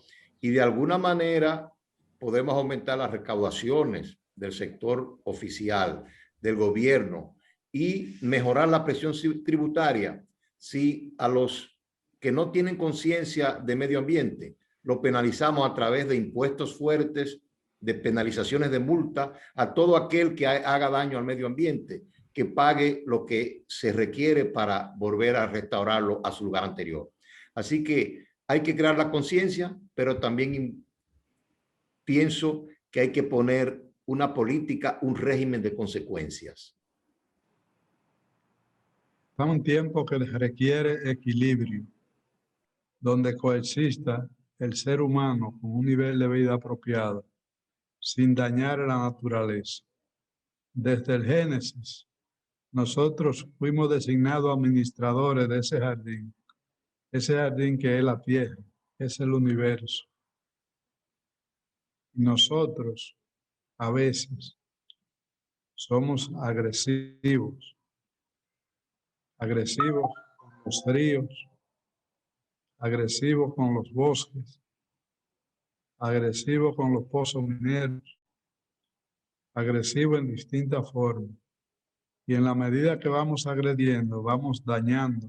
y de alguna manera podemos aumentar las recaudaciones del sector oficial, del gobierno, y mejorar la presión tributaria si a los que no tienen conciencia de medio ambiente lo penalizamos a través de impuestos fuertes, de penalizaciones de multa a todo aquel que haga daño al medio ambiente, que pague lo que se requiere para volver a restaurarlo a su lugar anterior. Así que hay que crear la conciencia, pero también pienso que hay que poner una política, un régimen de consecuencias. Estamos en un tiempo que requiere equilibrio, donde coexista el ser humano con un nivel de vida apropiado, sin dañar a la naturaleza. Desde el Génesis, nosotros fuimos designados administradores de ese jardín que es la tierra, es el universo. Nosotros a veces somos agresivos con los ríos, agresivos con los bosques, agresivos con los pozos mineros, agresivos en distintas formas. Y en la medida que vamos agrediendo, vamos dañando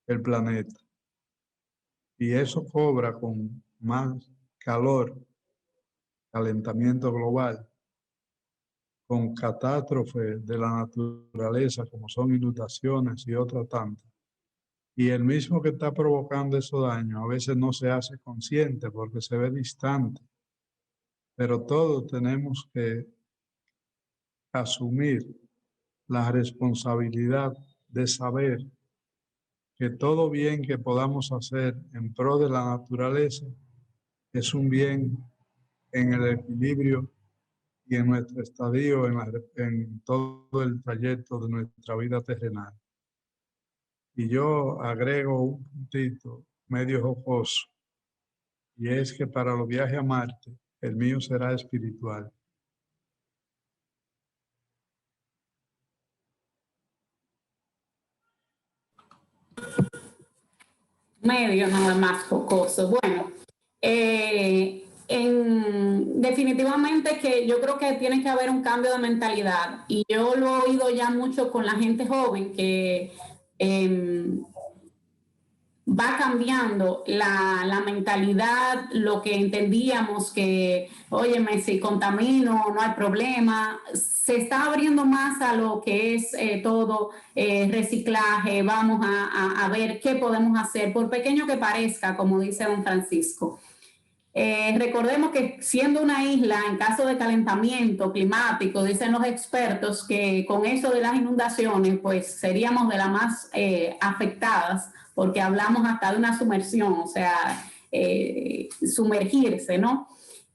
el planeta. Y eso cobra con más calor, calentamiento global, con catástrofes de la naturaleza como son inundaciones y otras tantas. Y el mismo que está provocando esos daños a veces no se hace consciente porque se ve distante. Pero todos tenemos que asumir la responsabilidad de saber que todo bien que podamos hacer en pro de la naturaleza es un bien en el equilibrio y en nuestro estadio, en todo el trayecto de nuestra vida terrenal. Y yo agrego un puntito medio jocoso, y es que para los viajes a Marte, el mío será espiritual. Medio nada más jocoso. Bueno, definitivamente que yo creo que tiene que haber un cambio de mentalidad, y yo lo he oído ya mucho con la gente joven que va cambiando la mentalidad, lo que entendíamos que, óyeme, si contamino no hay problema, se está abriendo más a lo que es todo reciclaje. Vamos a ver qué podemos hacer, por pequeño que parezca, como dice don Francisco. Recordemos que siendo una isla, en caso de calentamiento climático, dicen los expertos que con eso de las inundaciones, pues seríamos de las más afectadas, porque hablamos hasta de una sumersión, o sea, sumergirse, ¿no?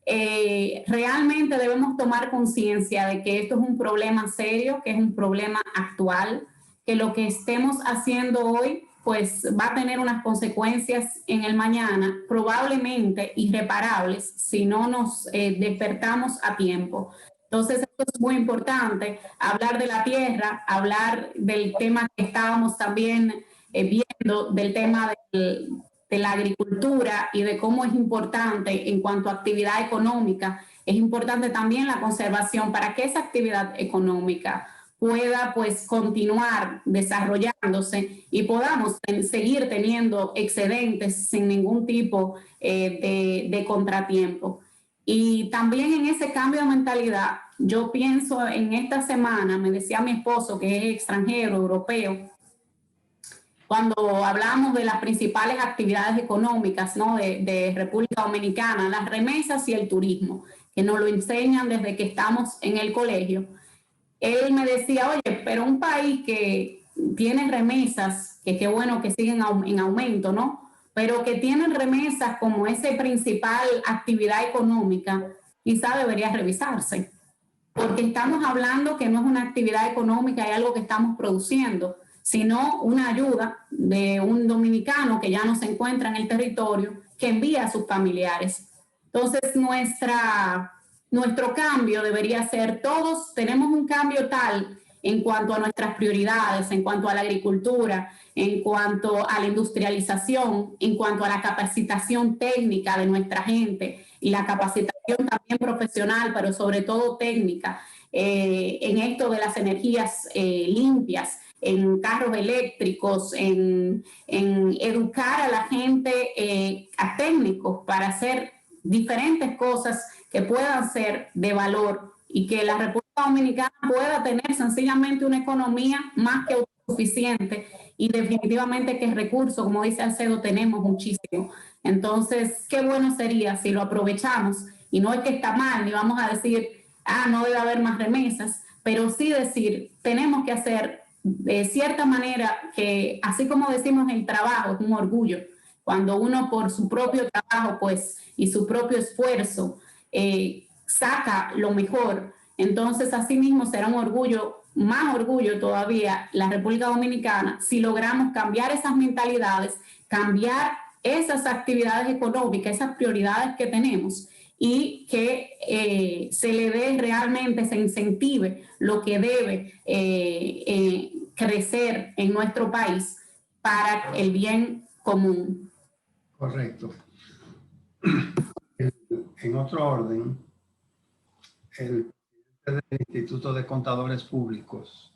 Realmente debemos tomar conciencia de que esto es un problema serio, que es un problema actual, que lo que estemos haciendo hoy pues va a tener unas consecuencias en el mañana probablemente irreparables si no nos despertamos a tiempo. Entonces, esto es muy importante, hablar de la tierra, hablar del tema que estábamos también viendo, del tema de la agricultura y de cómo es importante en cuanto a actividad económica. Es importante también la conservación para que esa actividad económica pueda pues continuar desarrollándose y podamos seguir teniendo excedentes sin ningún tipo de contratiempo. Y también en ese cambio de mentalidad, yo pienso en esta semana, me decía mi esposo que es extranjero, europeo, cuando hablamos de las principales actividades económicas, ¿no?, de República Dominicana, las remesas y el turismo, que nos lo enseñan desde que estamos en el colegio. Él me decía, oye, pero un país que tiene remesas, que qué bueno que siguen en aumento, ¿no?, pero que tienen remesas como esa principal actividad económica, quizá debería revisarse, porque estamos hablando que no es una actividad económica, es algo que estamos produciendo, sino una ayuda de un dominicano que ya no se encuentra en el territorio, que envía a sus familiares. Entonces, nuestro cambio debería ser, todos tenemos un cambio tal en cuanto a nuestras prioridades, en cuanto a la agricultura, en cuanto a la industrialización, en cuanto a la capacitación técnica de nuestra gente y la capacitación también profesional, pero sobre todo técnica, en esto de las energías limpias, en carros eléctricos, en educar a la gente, a técnicos para hacer diferentes cosas que puedan ser de valor y que la República Dominicana pueda tener sencillamente una economía más que autosuficiente, y definitivamente que recursos, como dice Alcedo, tenemos muchísimo. Entonces, qué bueno sería si lo aprovechamos, y no es que está mal, ni vamos a decir, no debe haber más remesas, pero sí decir, tenemos que hacer de cierta manera que, así como decimos el trabajo, es un orgullo, cuando uno por su propio trabajo, pues, y su propio esfuerzo, saca lo mejor, entonces así mismo será un orgullo, más orgullo todavía la República Dominicana si logramos cambiar esas mentalidades, cambiar esas actividades económicas, esas prioridades que tenemos, y que se le dé realmente, se incentive lo que debe crecer en nuestro país para el bien común. Correcto. En otro orden, el presidente del Instituto de Contadores Públicos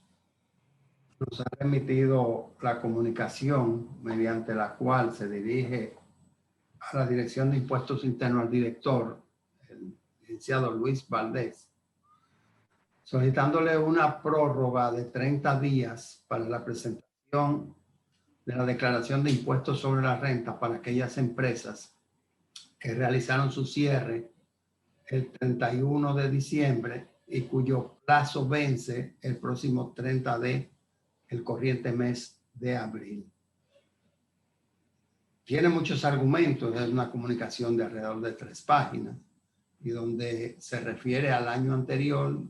nos ha remitido la comunicación mediante la cual se dirige a la Dirección de Impuestos Internos al director, el licenciado Luis Valdés, solicitándole una prórroga de 30 días para la presentación de la declaración de impuestos sobre la renta para aquellas empresas que realizaron su cierre el 31 de diciembre y cuyo plazo vence el próximo 30 de el corriente mes de abril. Tiene muchos argumentos, es una comunicación de alrededor de 3 páginas y donde se refiere al año anterior,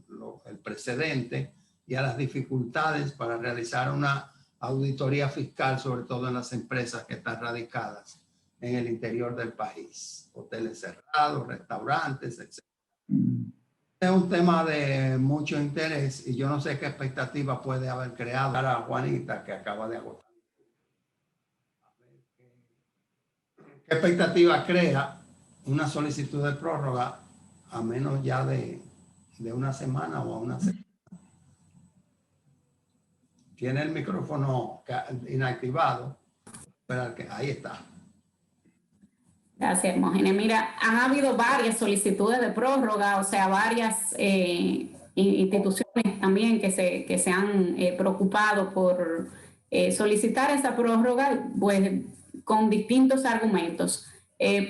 el precedente, y a las dificultades para realizar una auditoría fiscal, sobre todo en las empresas que están radicadas en el interior del país, hoteles cerrados, restaurantes, etc. Es un tema de mucho interés y yo no sé qué expectativa puede haber creado a Juanita, que acaba de agotar. ¿Qué expectativa crea una solicitud de prórroga a menos ya de una semana o a una semana? Tiene el micrófono inactivado, pero ahí está. Gracias, Hermógenes. Mira, han habido varias solicitudes de prórroga, o sea, varias instituciones también que se han preocupado por solicitar esa prórroga, pues con distintos argumentos.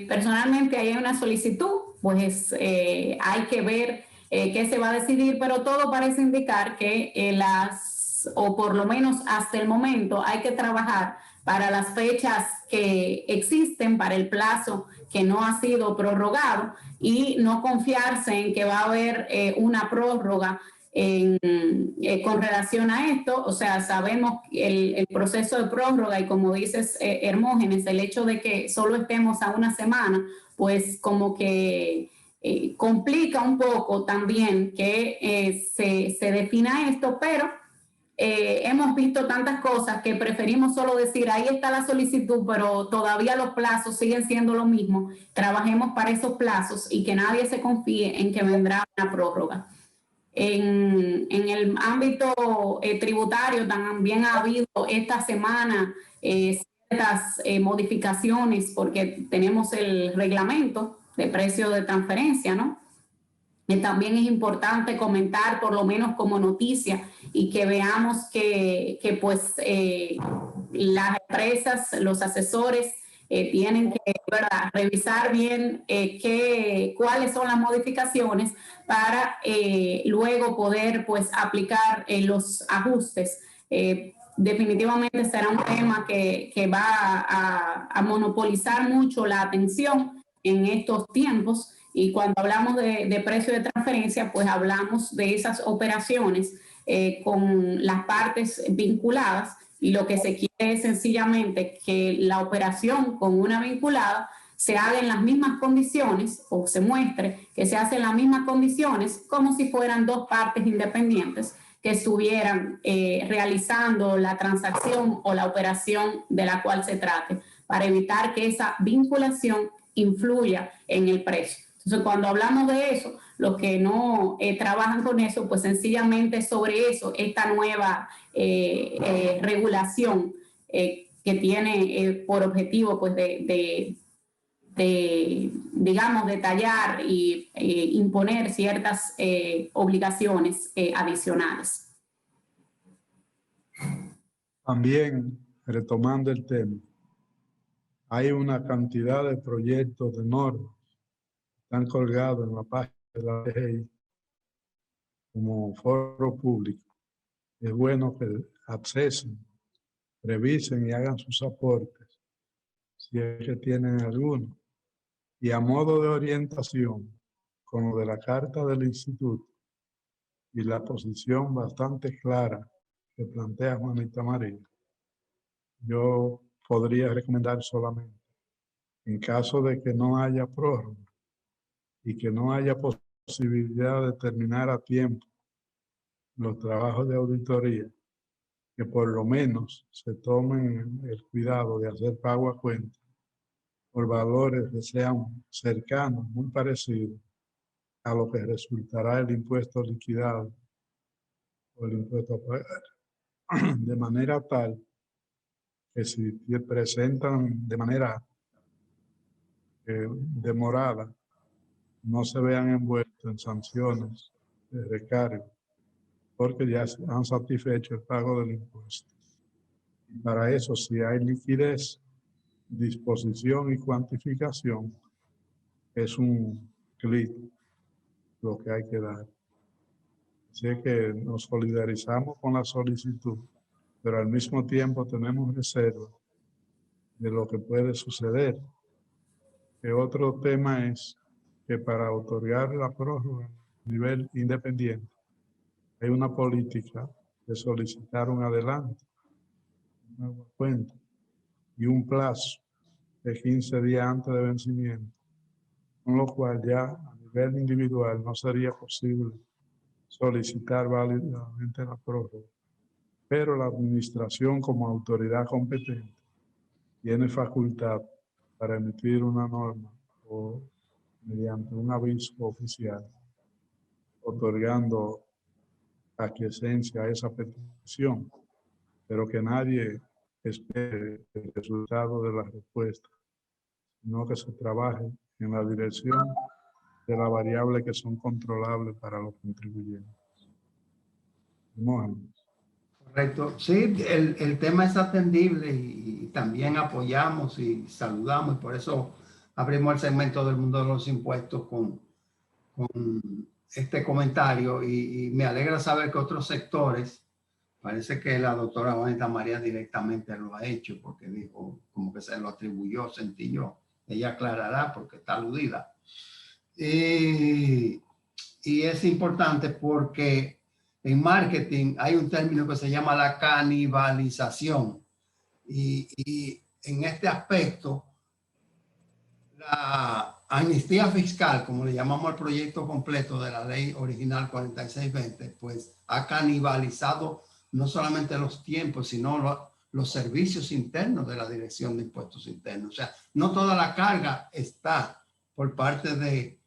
Personalmente, hay una solicitud, pues hay que ver qué se va a decidir, pero todo parece indicar que o por lo menos hasta el momento, hay que trabajar para las fechas que existen, para el plazo que no ha sido prorrogado, y no confiarse en que va a haber una prórroga con relación a esto. O sea, sabemos el proceso de prórroga y como dices, Hermógenes, el hecho de que solo estemos a una semana, pues como que complica un poco también que se defina esto, pero hemos visto tantas cosas que preferimos solo decir, ahí está la solicitud, pero todavía los plazos siguen siendo lo mismo. Trabajemos para esos plazos y que nadie se confíe en que vendrá una prórroga. En el ámbito tributario también ha habido esta semana ciertas modificaciones porque tenemos el reglamento de precio de transferencia, ¿no? También es importante comentar, por lo menos como noticia, y que veamos que pues las empresas, los asesores tienen que, ¿verdad?, revisar bien cuáles son las modificaciones para luego poder pues aplicar los ajustes. Definitivamente será un tema que va a monopolizar mucho la atención en estos tiempos. Y cuando hablamos de precio de transferencia, pues hablamos de esas operaciones con las partes vinculadas, y lo que se quiere es sencillamente que la operación con una vinculada se haga en las mismas condiciones, o se muestre que se hace en las mismas condiciones, como si fueran dos partes independientes que estuvieran realizando la transacción o la operación de la cual se trate, para evitar que esa vinculación influya en el precio. Entonces, cuando hablamos de eso, los que no trabajan con eso, pues sencillamente sobre eso, esta nueva regulación que tiene por objetivo pues digamos, detallar y imponer ciertas obligaciones adicionales. También, retomando el tema, hay una cantidad de proyectos de normas que están colgados en la página de la DGI como foro público. Es bueno que accesen, revisen y hagan sus aportes, si es que tienen alguno. Y a modo de orientación, con lo de la carta del instituto y la posición bastante clara que plantea Juanita María, yo podría recomendar solamente, en caso de que no haya prórroga y que no haya posibilidad de terminar a tiempo los trabajos de auditoría, que por lo menos se tomen el cuidado de hacer pago a cuenta por valores que sean cercanos, muy parecidos a lo que resultará el impuesto liquidado o el impuesto a pagar, de manera tal que si presentan de manera demorada, no se vean envueltos en sanciones de recargo, porque ya han satisfecho el pago del impuesto. Y para eso, si hay liquidez, disposición y cuantificación, es un clic lo que hay que dar. Así que nos solidarizamos con la solicitud, pero al mismo tiempo tenemos reserva de lo que puede suceder. Otro tema es que para otorgar la prórroga a nivel independiente hay una política de solicitar un adelanto, una cuenta y un plazo de 15 días antes de vencimiento, con lo cual ya a nivel individual no sería posible solicitar válidamente la prórroga. Pero la administración, como autoridad competente, tiene facultad para emitir una norma o mediante un aviso oficial, otorgando aquiescencia a esa petición, pero que nadie espere el resultado de la respuesta, sino que se trabaje en la dirección de las variables que son controlables para los contribuyentes. Correcto. Sí, el tema es atendible y también apoyamos y saludamos, y por eso abrimos el segmento del mundo de los impuestos con este comentario, y me alegra saber que otros sectores, parece que la doctora Juanita María directamente lo ha hecho, porque dijo, como que se lo atribuyó, sentí yo. Ella aclarará porque está aludida. Y es importante porque en marketing hay un término que se llama la canibalización. Y en este aspecto, la amnistía fiscal, como le llamamos al proyecto completo de la ley original 4620, pues ha canibalizado no solamente los tiempos, sino los servicios internos de la Dirección de Impuestos Internos. O sea, no toda la carga está por parte de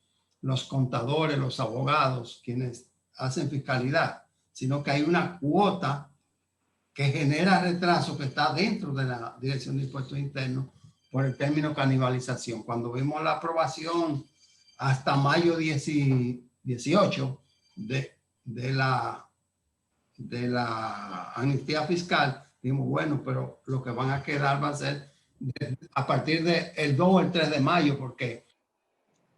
los contadores, los abogados, quienes hacen fiscalidad, sino que hay una cuota que genera retraso que está dentro de la Dirección de Impuestos Internos por el término canibalización. Cuando vimos la aprobación hasta mayo 18 de la amnistía fiscal, dijimos, bueno, pero lo que van a quedar va a ser a partir del 2 o el 3 de mayo, porque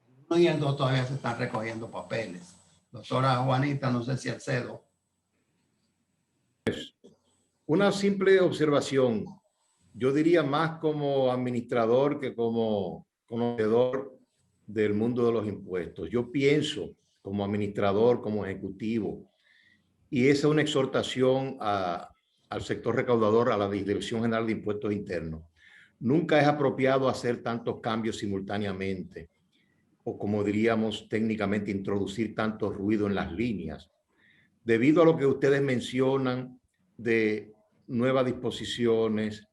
el 1 y el 2 todavía se están recogiendo papeles. Doctora Juanita, no sé si accedo. Una simple observación. Yo diría más como administrador que como conocedor del mundo de los impuestos. Yo pienso como administrador, como ejecutivo, y esa es una exhortación al sector recaudador, a la Dirección General de Impuestos Internos. Nunca es apropiado hacer tantos cambios simultáneamente, o como diríamos técnicamente, introducir tanto ruido en las líneas. Debido a lo que ustedes mencionan de nuevas disposiciones,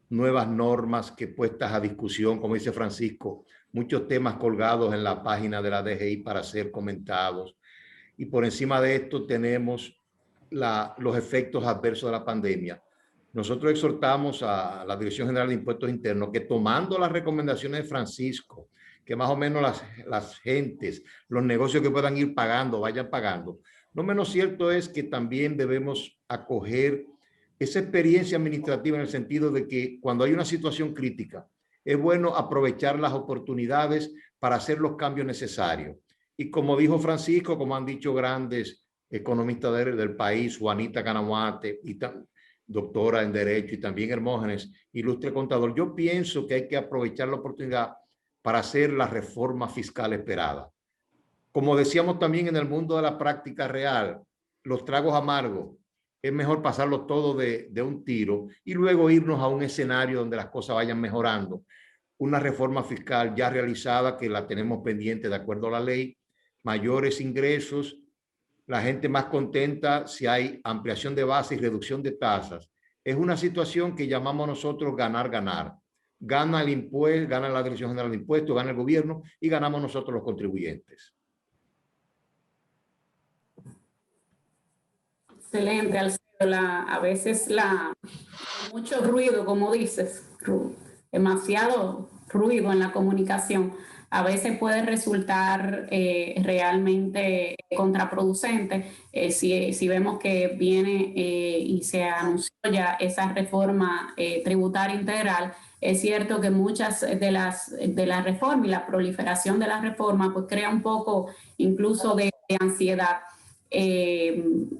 nuevas normas que puestas a discusión, como dice Francisco, muchos temas colgados en la página de la DGI para ser comentados. Y por encima de esto tenemos los efectos adversos de la pandemia. Nosotros exhortamos a la Dirección General de Impuestos Internos que, tomando las recomendaciones de Francisco, que más o menos las gentes, los negocios que puedan ir pagando, vayan pagando. Lo menos cierto es que también debemos acoger esa experiencia administrativa en el sentido de que cuando hay una situación crítica, es bueno aprovechar las oportunidades para hacer los cambios necesarios. Y como dijo Francisco, como han dicho grandes economistas del país, Juanita Canamuate, y doctora en Derecho, y también Hermógenes, ilustre contador, yo pienso que hay que aprovechar la oportunidad para hacer la reforma fiscal esperada. Como decíamos también en el mundo de la práctica real, los tragos amargos, es mejor pasarlo todo de un tiro y luego irnos a un escenario donde las cosas vayan mejorando. Una reforma fiscal ya realizada, que la tenemos pendiente de acuerdo a la ley, mayores ingresos, la gente más contenta si hay ampliación de base y reducción de tasas. Es una situación que llamamos nosotros ganar-ganar. Gana el impuesto, gana la Dirección General de Impuestos, gana el gobierno y ganamos nosotros los contribuyentes. Excelente, Alcedo. A veces mucho ruido, como dices, demasiado ruido en la comunicación, a veces puede resultar realmente contraproducente si vemos que viene y se anunció ya esa reforma tributaria integral. Es cierto que muchas de las reformas y la proliferación de las reformas pues crea un poco incluso de ansiedad.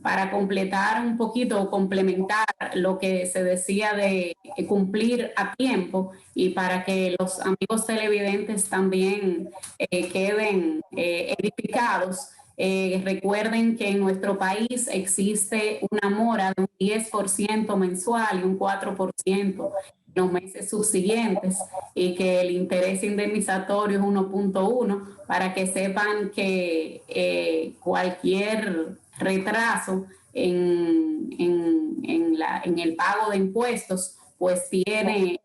Para completar un poquito o complementar lo que se decía de cumplir a tiempo y para que los amigos televidentes también queden edificados, recuerden que en nuestro país existe una mora de un 10% mensual y un 4% en los meses subsiguientes y que el interés indemnizatorio es 1.1, para que sepan que cualquier retraso en el pago de impuestos pues tiene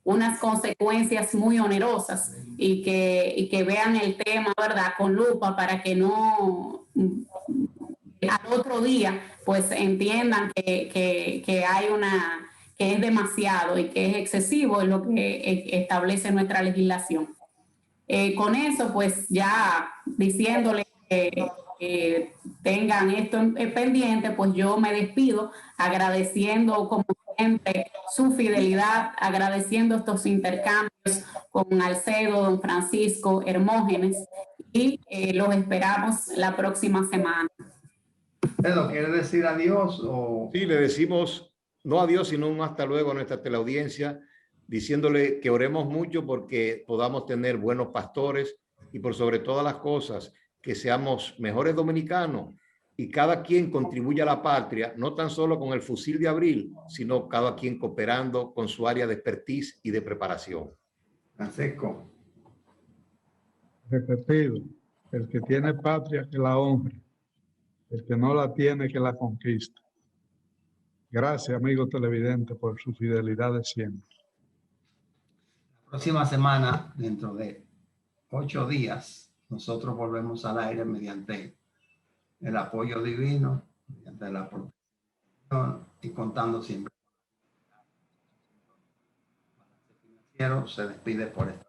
unas consecuencias muy onerosas y que vean el tema, ¿verdad?, con lupa, para que no al otro día pues entiendan que hay que es demasiado y que es excesivo en lo que establece nuestra legislación. Con eso, pues ya diciéndole que tengan esto pendiente, pues yo me despido agradeciendo como siempre su fidelidad, agradeciendo estos intercambios con Alcedo, don Francisco, Hermógenes, y los esperamos la próxima semana. ¿Alcedo quiere decir adiós? Sí, le decimos no adiós, sino un hasta luego a nuestra teleaudiencia, diciéndole que oremos mucho porque podamos tener buenos pastores y por sobre todas las cosas que seamos mejores dominicanos y cada quien contribuye a la patria, no tan solo con el fusil de abril, sino cada quien cooperando con su área de expertise y de preparación. Francisco. Repetido, el que tiene patria que la honre, el que no la tiene que la conquiste. Gracias, amigos televidentes, por su fidelidad de siempre. La próxima semana, dentro de 8 días, nosotros volvemos al aire mediante el apoyo divino, mediante la protección y contando siempre. Se despide por esto.